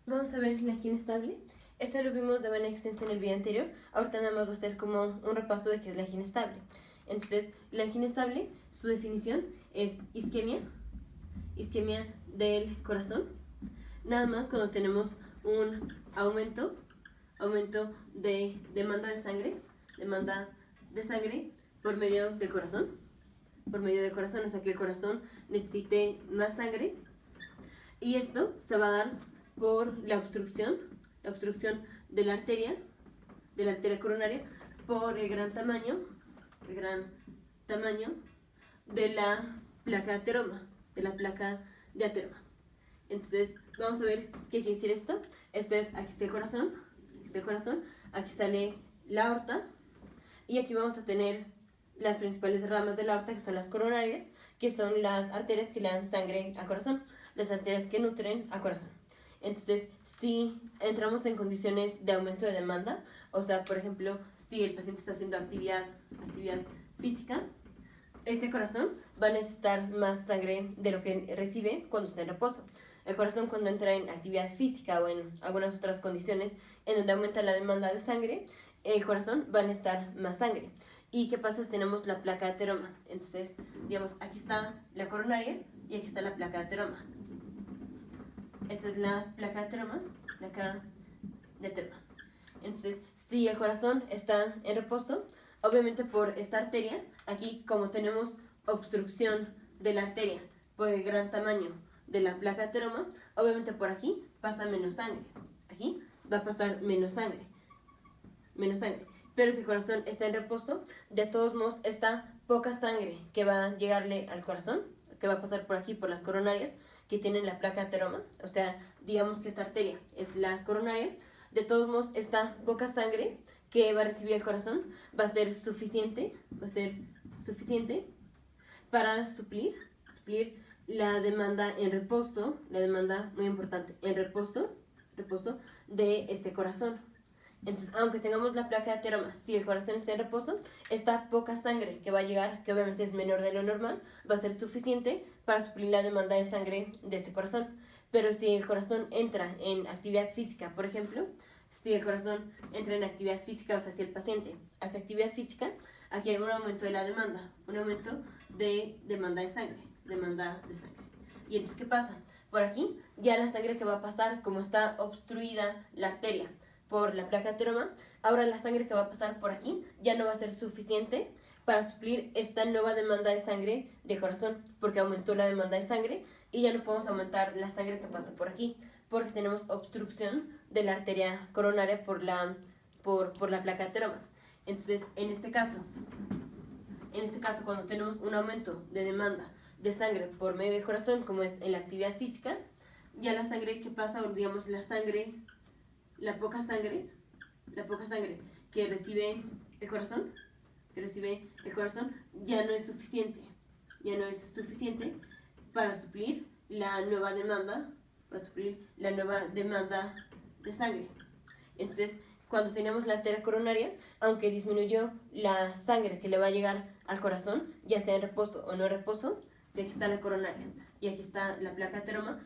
Vamos a ver la angina estable. Esto lo vimos de manera extensa en el video anterior. Ahorita nada más va a ser como un repaso de qué es la angina estable. Entonces, la angina estable, su definición es isquemia del corazón. Nada más cuando tenemos un aumento de demanda de sangre por medio del corazón, o sea que el corazón necesite más sangre, y esto se va a dar por la obstrucción de la arteria coronaria por el gran tamaño de la placa ateroma, Entonces, vamos a ver qué quiere decir esto. Aquí está el corazón, aquí sale la aorta, y aquí vamos a tener las principales ramas de la aorta, que son las coronarias, que son las arterias que le dan sangre al corazón, las arterias que nutren al corazón. Entonces, si entramos en condiciones de aumento de demanda, o sea, por ejemplo, si el paciente está haciendo actividad física, este corazón va a necesitar más sangre de lo que recibe cuando está en reposo. El corazón, cuando entra en actividad física o en algunas otras condiciones en donde aumenta la demanda de sangre, el corazón va a necesitar más sangre. ¿Y qué pasa si tenemos la placa de ateroma? Entonces, digamos, aquí está la coronaria y aquí está la placa de ateroma. Esta es la placa de ateroma, Entonces, si el corazón está en reposo, obviamente por esta arteria, aquí como tenemos obstrucción de la arteria por el gran tamaño de la placa de ateroma, obviamente por aquí pasa menos sangre. Aquí va a pasar menos sangre. Pero si el corazón está en reposo, de todos modos está poca sangre que va a llegarle al corazón, que va a pasar por aquí, por las coronarias, que tienen la placa de ateroma. O sea, digamos que esta arteria es la coronaria. De todos modos, esta poca sangre que va a recibir el corazón va a ser suficiente para suplir la demanda en reposo, la demanda muy importante, en reposo de este corazón. Entonces, aunque tengamos la placa de ateroma, si el corazón está en reposo, esta poca sangre que va a llegar, que obviamente es menor de lo normal, va a ser suficiente para suplir la demanda de sangre de este corazón. Pero si el corazón entra en actividad física, por ejemplo, si el corazón entra en actividad física, o sea, si el paciente hace actividad física, aquí hay un aumento de la demanda, un aumento de demanda de sangre. Y entonces, ¿qué pasa? Por aquí, ya la sangre que va a pasar, como está obstruida la arteria por la placa de ateroma, ahora la sangre que va a pasar por aquí ya no va a ser suficiente para suplir esta nueva demanda de sangre del corazón, porque aumentó la demanda de sangre y ya no podemos aumentar la sangre que pasa por aquí, porque tenemos obstrucción de la arteria coronaria por la placa de ateroma. Entonces, en este caso, cuando tenemos un aumento de demanda de sangre por medio del corazón, como es en la actividad física, ya la sangre que pasa, o digamos la poca sangre que recibe el corazón, ya no es suficiente para suplir la nueva demanda, de sangre. Entonces, cuando tenemos la arteria coronaria, aunque disminuyó la sangre que le va a llegar al corazón, ya sea en reposo o no en reposo, si aquí está la coronaria y aquí está la placa de ateroma,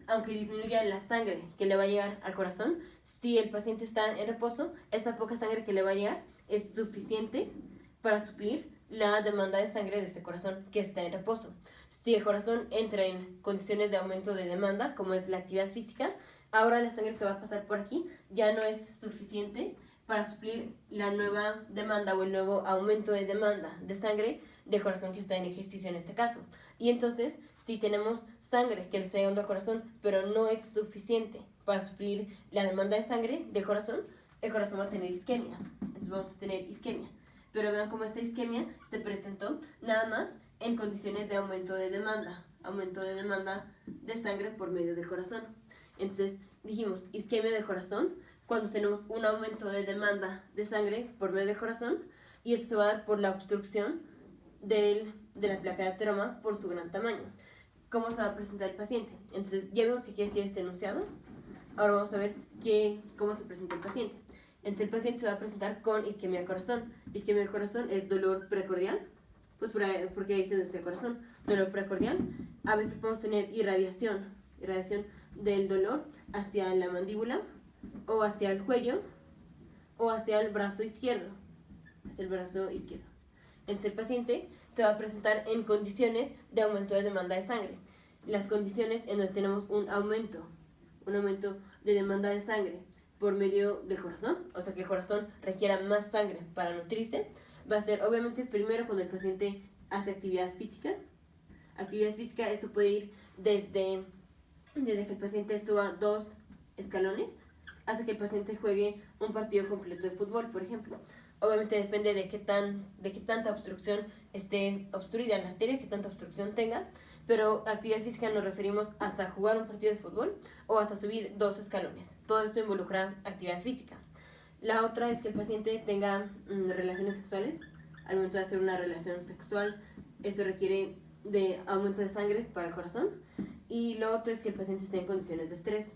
aunque disminuya la sangre que le va a llegar al corazón, si el paciente está en reposo, esta poca sangre que le va a llegar es suficiente para suplir la demanda de sangre de este corazón que está en reposo. Si el corazón entra en condiciones de aumento de demanda, como es la actividad física, ahora la sangre que va a pasar por aquí ya no es suficiente para suplir la nueva demanda o el nuevo aumento de demanda de sangre del corazón que está en ejercicio en este caso. Y entonces, si tenemos sangre que le está llegando al corazón, pero no es suficiente para suplir la demanda de sangre del corazón, el corazón va a tener isquemia. Entonces vamos a tener isquemia. Pero vean cómo esta isquemia se presentó nada más en condiciones de aumento de demanda de sangre por medio del corazón. Entonces dijimos isquemia del corazón cuando tenemos un aumento de demanda de sangre por medio del corazón, y esto se va a dar por la obstrucción de la placa de ateroma por su gran tamaño. ¿Cómo se va a presentar el paciente? Entonces, ya vimos que quiere decir este enunciado. Ahora vamos a ver cómo se presenta el paciente. Entonces, el paciente se va a presentar con isquemia del corazón. Isquemia del corazón es dolor precordial, pues porque ahí se está el corazón. Dolor precordial. A veces podemos tener irradiación del dolor hacia la mandíbula o hacia el cuello o hacia el brazo izquierdo. Hacia el brazo izquierdo. Entonces el paciente se va a presentar en condiciones de aumento de demanda de sangre. Las condiciones en donde tenemos un aumento de demanda de sangre por medio del corazón, o sea que el corazón requiera más sangre para nutrirse, va a ser obviamente primero cuando el paciente hace actividad física. Actividad física, esto puede ir desde que el paciente suba 2 escalones hasta que el paciente juegue un partido completo de fútbol, por ejemplo. Obviamente depende de qué tanta obstrucción esté obstruida la arteria, qué tanta obstrucción tenga, pero actividad física nos referimos hasta jugar un partido de fútbol o hasta subir 2 escalones. Todo esto involucra actividad física. La otra es que el paciente tenga relaciones sexuales. Al momento de hacer una relación sexual, esto requiere de aumento de sangre para el corazón. Y lo otro es que el paciente esté en condiciones de estrés,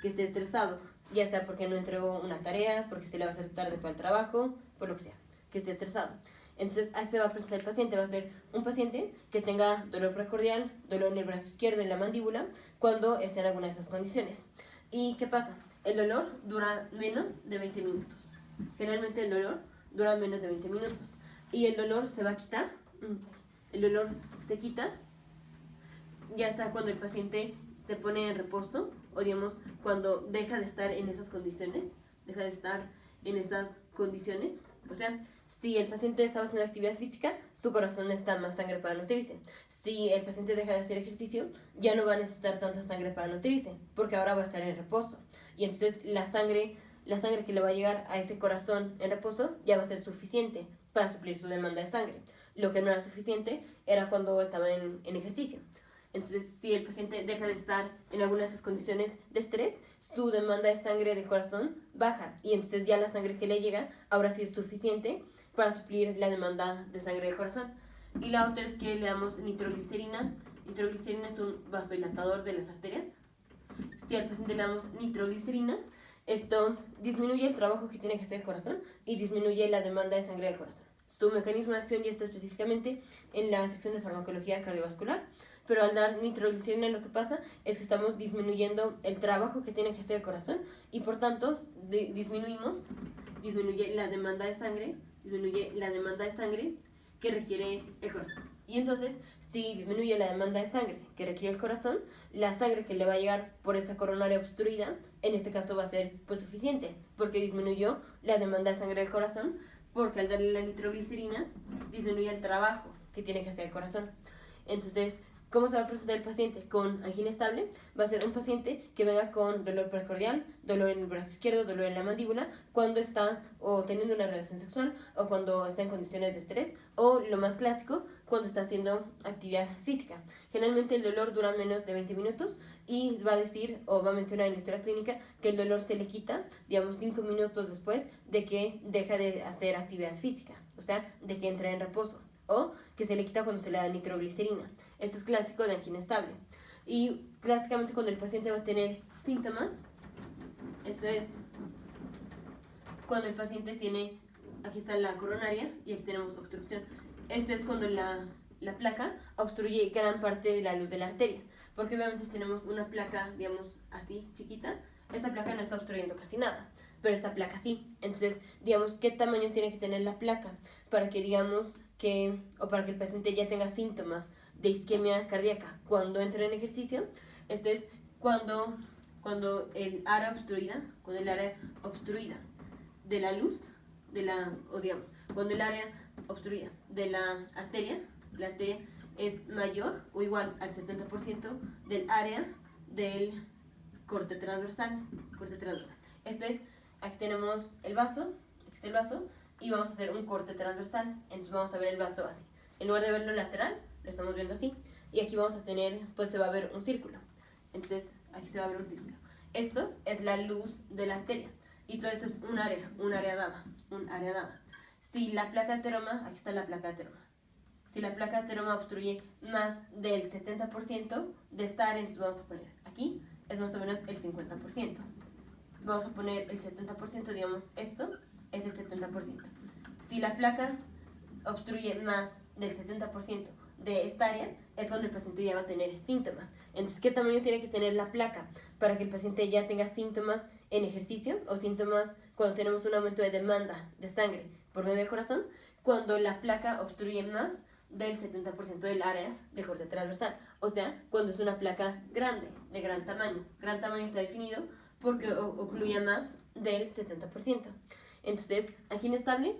que esté estresado, ya sea porque no entregó una tarea, porque se le va a hacer tarde para el trabajo, por lo que sea, que esté estresado. Entonces, así se va a presentar el paciente. Va a ser un paciente que tenga dolor precordial, dolor en el brazo izquierdo, en la mandíbula, cuando esté en alguna de esas condiciones. ¿Y qué pasa? El dolor dura menos de 20 minutos. Generalmente el dolor dura menos de 20 minutos. Y el dolor se va a quitar. El dolor se quita ya está cuando el paciente se pone en reposo, o digamos, cuando deja de estar en esas condiciones, o sea, si el paciente estaba haciendo actividad física, su corazón necesita más sangre para nutrirse. Si el paciente deja de hacer ejercicio, ya no va a necesitar tanta sangre para nutrirse, porque ahora va a estar en reposo. Y entonces la sangre que le va a llegar a ese corazón en reposo ya va a ser suficiente para suplir su demanda de sangre. Lo que no era suficiente era cuando estaba en ejercicio. Entonces, si el paciente deja de estar en alguna de estas condiciones de estrés, su demanda de sangre del corazón baja y entonces ya la sangre que le llega ahora sí es suficiente para suplir la demanda de sangre del corazón. Y la otra es que le damos nitroglicerina. Nitroglicerina es un vasodilatador de las arterias. Si al paciente le damos nitroglicerina, esto disminuye el trabajo que tiene que hacer el corazón y disminuye la demanda de sangre del corazón. Su mecanismo de acción ya está específicamente en la sección de farmacología cardiovascular, pero al dar nitroglicerina lo que pasa es que estamos disminuyendo el trabajo que tiene que hacer el corazón y por tanto disminuye la demanda de sangre que requiere el corazón. Y entonces, si disminuye la demanda de sangre que requiere el corazón, la sangre que le va a llegar por esa coronaria obstruida, en este caso va a ser pues suficiente, porque disminuyó la demanda de sangre del corazón, porque al darle la nitroglicerina disminuye el trabajo que tiene que hacer el corazón. Entonces, ¿cómo se va a presentar el paciente? Con angina estable. Va a ser un paciente que venga con dolor precordial, dolor en el brazo izquierdo, dolor en la mandíbula, cuando está o teniendo una relación sexual o cuando está en condiciones de estrés, o lo más clásico, cuando está haciendo actividad física. Generalmente el dolor dura menos de 20 minutos y va a decir o va a mencionar en la historia clínica que el dolor se le quita, digamos, 5 minutos después de que deja de hacer actividad física, o sea, de que entra en reposo, o que se le quita cuando se le da nitroglicerina. Esto es clásico de angina estable. Y clásicamente cuando el paciente va a tener síntomas, esto es cuando el paciente tiene, aquí está la coronaria y aquí tenemos obstrucción. Esto es cuando la placa obstruye gran parte de la luz de la arteria. Porque obviamente si tenemos una placa, digamos, así, chiquita, esta placa no está obstruyendo casi nada, pero esta placa sí. Entonces, digamos, ¿qué tamaño tiene que tener la placa para que, digamos, para que el paciente ya tenga síntomas de isquemia cardíaca cuando entra en ejercicio? Esto es cuando el área obstruida de la luz, cuando el área obstruida de la arteria es mayor o igual al 70% del área del corte transversal. Esto es, aquí tenemos el vaso, aquí está el vaso, y vamos a hacer un corte transversal. Entonces vamos a ver el vaso así. En lugar de verlo lateral, lo estamos viendo así. Y aquí vamos a tener, pues se va a ver un círculo. Entonces, aquí se va a ver un círculo. Esto es la luz de la arteria. Y todo esto es un área dada. Si la placa ateroma, aquí está la placa ateroma. Si la placa ateroma obstruye más del 70% de esta área, entonces vamos a poner aquí, es más o menos el 50%. Vamos a poner el 70%, digamos, esto es el 70%. Si la placa obstruye más del 70% de esta área, es cuando el paciente ya va a tener síntomas. Entonces, ¿qué tamaño tiene que tener la placa para que el paciente ya tenga síntomas en ejercicio o síntomas cuando tenemos un aumento de demanda de sangre por medio del corazón? Cuando la placa obstruye más del 70% del área del corte transversal, o sea, cuando es una placa grande, de gran tamaño. Gran tamaño está definido porque ocluye más del 70%. Entonces, angina estable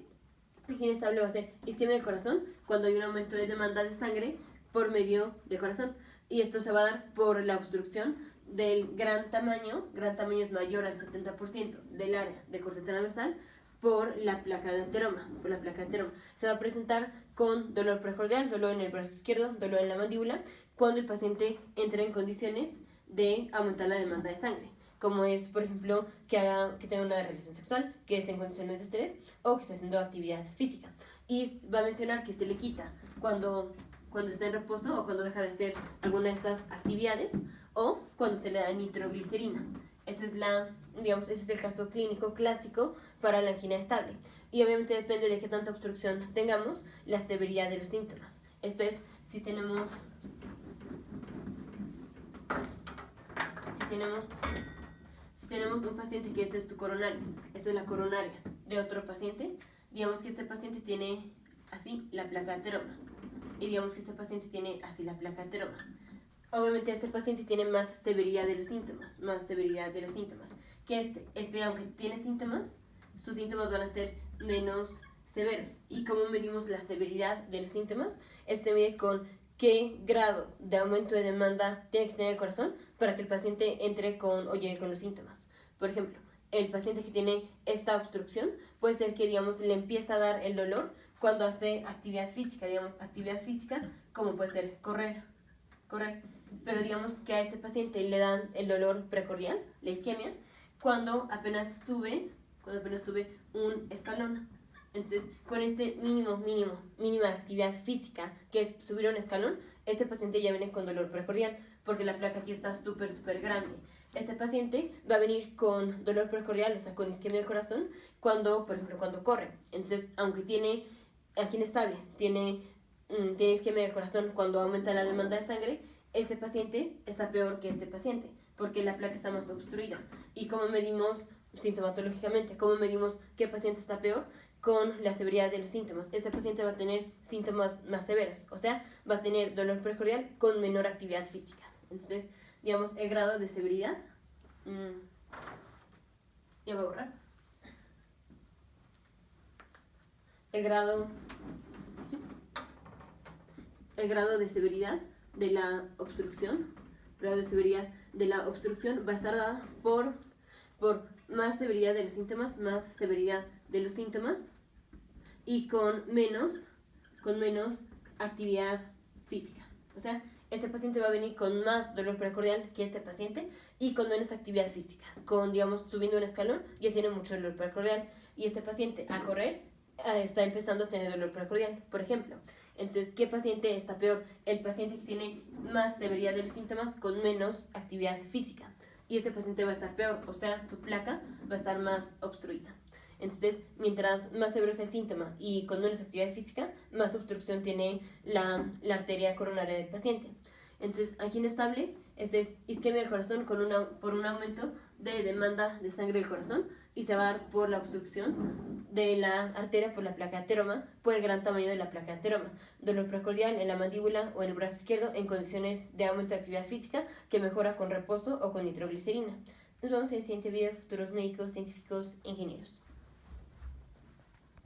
va a ser isquemia del corazón cuando hay un aumento de demanda de sangre por medio del corazón. Y esto se va a dar por la obstrucción del gran tamaño es mayor al 70% del área del corte transversal por la placa de ateroma. Se va a presentar con dolor precordial, dolor en el brazo izquierdo, dolor en la mandíbula, cuando el paciente entra en condiciones de aumentar la demanda de sangre, como es, por ejemplo, que tenga una relación sexual, que esté en condiciones de estrés o que esté haciendo actividad física. Y va a mencionar que se le quita cuando está en reposo o cuando deja de hacer alguna de estas actividades o cuando se le da nitroglicerina. Ese es el caso clínico clásico para la angina estable. Y obviamente depende de qué tanta obstrucción tengamos, la severidad de los síntomas. Esto es, si tenemos un paciente que esta es tu coronaria, esta es la coronaria de otro paciente, digamos que este paciente tiene así la placa de ateroma y digamos que este paciente tiene así la placa de ateroma. Obviamente este paciente tiene más severidad de los síntomas, que este aunque tiene síntomas, sus síntomas van a ser menos severos. ¿Y cómo medimos la severidad de los síntomas? Se mide con qué grado de aumento de demanda tiene que tener el corazón para que el paciente entre o llegue con los síntomas. Por ejemplo, el paciente que tiene esta obstrucción puede ser que, le empieza a dar el dolor cuando hace actividad física, como puede ser correr. Pero digamos que a este paciente le dan el dolor precordial, la isquemia, cuando apenas sube un escalón. Entonces, con este mínima actividad física, que es subir un escalón, este paciente ya viene con dolor precordial, porque la placa aquí está súper grande. Este paciente va a venir con dolor precordial, o sea, con isquemia del corazón, por ejemplo, cuando corre. Entonces, aunque tiene angina estable, tiene isquemia del corazón cuando aumenta la demanda de sangre, este paciente está peor que este paciente, porque la placa está más obstruida. ¿Y cómo medimos sintomatológicamente? ¿Cómo medimos qué paciente está peor? Con la severidad de los síntomas. Este paciente va a tener síntomas más severos, o sea, va a tener dolor precordial con menor actividad física. Entonces, el grado de severidad, ya voy a borrar, el grado de severidad de la obstrucción, va a estar dada por más severidad de los síntomas, y con menos actividad física. O sea, este paciente va a venir con más dolor precordial que este paciente y con menos actividad física. Subiendo un escalón ya tiene mucho dolor precordial y este paciente al correr está empezando a tener dolor precordial, por ejemplo. Entonces, ¿qué paciente está peor? El paciente que tiene más severidad de los síntomas con menos actividad física. Y este paciente va a estar peor, o sea, su placa va a estar más obstruida. Entonces, mientras más severo es el síntoma y con menos actividad física, más obstrucción tiene la arteria coronaria del paciente. Entonces, angina estable, es isquemia del corazón por un aumento de demanda de sangre del corazón y se va a dar por la obstrucción de la arteria por la placa de ateroma, por el gran tamaño de la placa de ateroma. Dolor precordial en la mandíbula o en el brazo izquierdo en condiciones de aumento de actividad física que mejora con reposo o con nitroglicerina. Nos vemos en el siguiente video, futuros médicos, científicos, ingenieros.